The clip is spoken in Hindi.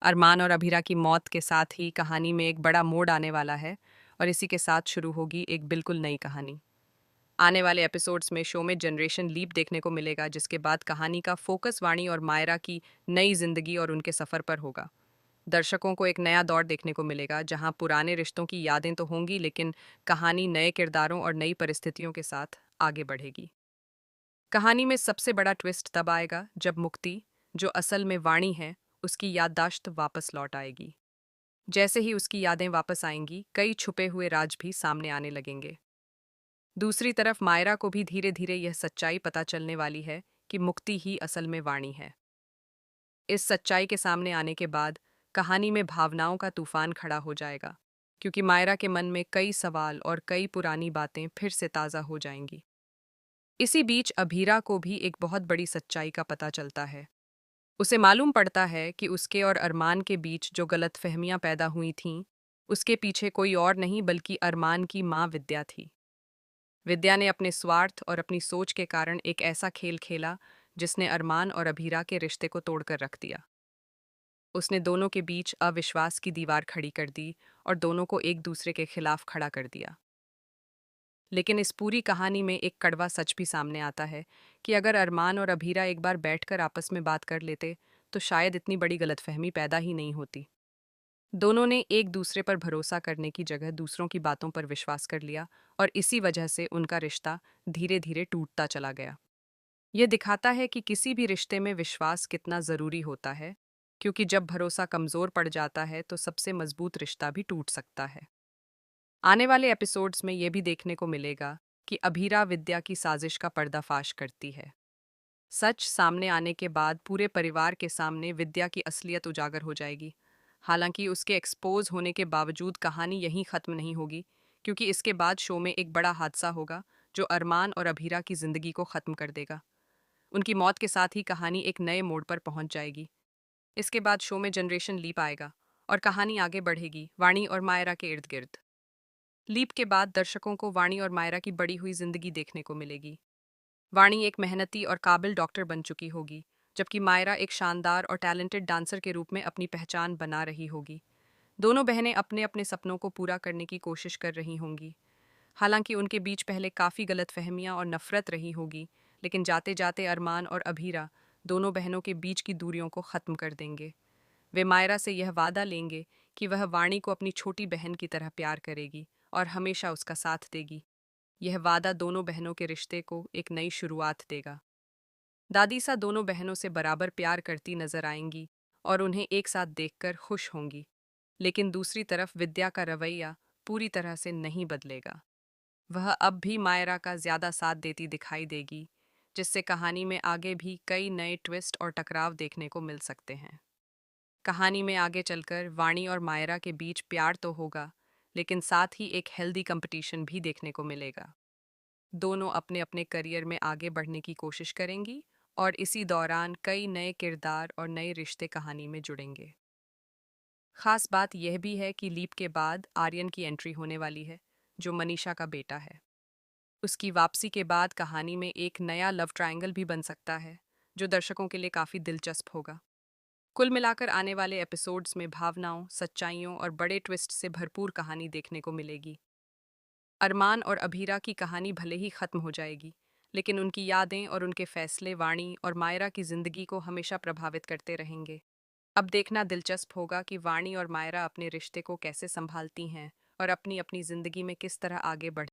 अरमान और अभीरा की मौत के साथ ही कहानी में एक बड़ा मोड़ आने वाला है और इसी के साथ शुरू होगी एक बिल्कुल नई कहानी। आने वाले एपिसोड्स में शो में जनरेशन लीप देखने को मिलेगा, जिसके बाद कहानी का फोकस वाणी और मायरा की नई जिंदगी और उनके सफर पर होगा। दर्शकों को एक नया दौर देखने को मिलेगा जहां पुराने रिश्तों की यादें तो होंगी, लेकिन कहानी नए किरदारों और नई परिस्थितियों के साथ आगे बढ़ेगी। कहानी में सबसे बड़ा ट्विस्ट तब आएगा जब मुक्ति, जो असल में वाणी है, उसकी याददाश्त वापस लौट आएगी। जैसे ही उसकी यादें वापस आएंगी, कई छुपे हुए राज भी सामने आने लगेंगे। दूसरी तरफ मायरा को भी धीरे धीरे यह सच्चाई पता चलने वाली है कि मुक्ति ही असल में वाणी है। इस सच्चाई के सामने आने के बाद कहानी में भावनाओं का तूफान खड़ा हो जाएगा, क्योंकि मायरा के मन में कई सवाल और कई पुरानी बातें फिर से ताज़ा हो जाएंगी। इसी बीच अभीरा को भी एक बहुत बड़ी सच्चाई का पता चलता है। उसे मालूम पड़ता है कि उसके और अरमान के बीच जो गलतफहमियां पैदा हुई थीं, उसके पीछे कोई और नहीं बल्कि अरमान की माँ विद्या थी। विद्या ने अपने स्वार्थ और अपनी सोच के कारण एक ऐसा खेल खेला जिसने अरमान और अभीरा के रिश्ते को तोड़कर रख दिया। उसने दोनों के बीच अविश्वास की दीवार खड़ी कर दी और दोनों को एक दूसरे के खिलाफ खड़ा कर दिया। लेकिन इस पूरी कहानी में एक कड़वा सच भी सामने आता है कि अगर अरमान और अभीरा एक बार बैठकर आपस में बात कर लेते, तो शायद इतनी बड़ी गलतफहमी पैदा ही नहीं होती। दोनों ने एक दूसरे पर भरोसा करने की जगह दूसरों की बातों पर विश्वास कर लिया, और इसी वजह से उनका रिश्ता धीरे धीरे टूटता चला गया। यह दिखाता है कि किसी भी रिश्ते में विश्वास कितना ज़रूरी होता है, क्योंकि जब भरोसा कमज़ोर पड़ जाता है तो सबसे मजबूत रिश्ता भी टूट सकता है। आने वाले एपिसोड्स में यह भी देखने को मिलेगा कि अभीरा विद्या की साजिश का पर्दाफाश करती है। सच सामने आने के बाद पूरे परिवार के सामने विद्या की असलियत उजागर हो जाएगी। हालांकि उसके एक्सपोज होने के बावजूद कहानी यहीं ख़त्म नहीं होगी, क्योंकि इसके बाद शो में एक बड़ा हादसा होगा जो अरमान और अभीरा की ज़िंदगी को ख़त्म कर देगा। उनकी मौत के साथ ही कहानी एक नए मोड़ पर पहुंच जाएगी। इसके बाद शो में जनरेशन लीप आएगा और कहानी आगे बढ़ेगी वाणी और मायरा के इर्द गिर्द। लीप के बाद दर्शकों को वाणी और मायरा की बड़ी हुई जिंदगी देखने को मिलेगी। वाणी एक मेहनती और काबिल डॉक्टर बन चुकी होगी, जबकि मायरा एक शानदार और टैलेंटेड डांसर के रूप में अपनी पहचान बना रही होगी। दोनों बहनें अपने अपने सपनों को पूरा करने की कोशिश कर रही होंगी। हालांकि उनके बीच पहले काफ़ी गलतफहमियां और नफरत रही होगी, लेकिन जाते जाते अरमान और अभीरा दोनों बहनों के बीच की दूरियों को ख़त्म कर देंगे। वे मायरा से यह वादा लेंगे कि वह वाणी को अपनी छोटी बहन की तरह प्यार करेगी और हमेशा उसका साथ देगी। यह वादा दोनों बहनों के रिश्ते को एक नई शुरुआत देगा। दादीसा दोनों बहनों से बराबर प्यार करती नजर आएंगी और उन्हें एक साथ देखकर खुश होंगी। लेकिन दूसरी तरफ विद्या का रवैया पूरी तरह से नहीं बदलेगा। वह अब भी मायरा का ज्यादा साथ देती दिखाई देगी, जिससे कहानी में आगे भी कई नए ट्विस्ट और टकराव देखने को मिल सकते हैं। कहानी में आगे चलकर वाणी और मायरा के बीच प्यार तो होगा, लेकिन साथ ही एक हेल्दी कंपटीशन भी देखने को मिलेगा। दोनों अपने अपने करियर में आगे बढ़ने की कोशिश करेंगी और इसी दौरान कई नए किरदार और नए रिश्ते कहानी में जुड़ेंगे। खास बात यह भी है कि लीप के बाद आर्यन की एंट्री होने वाली है, जो मनीषा का बेटा है। उसकी वापसी के बाद कहानी में एक नया लव ट्रायंगल भी बन सकता है, जो दर्शकों के लिए काफ़ी दिलचस्प होगा। कुल मिलाकर आने वाले एपिसोड्स में भावनाओं, सच्चाइयों और बड़े ट्विस्ट से भरपूर कहानी देखने को मिलेगी। अरमान और अभीरा की कहानी भले ही खत्म हो जाएगी, लेकिन उनकी यादें और उनके फैसले वाणी और मायरा की जिंदगी को हमेशा प्रभावित करते रहेंगे। अब देखना दिलचस्प होगा कि वाणी और मायरा अपने रिश्ते को कैसे संभालती हैं और अपनी अपनी जिंदगी में किस तरह आगे बढ़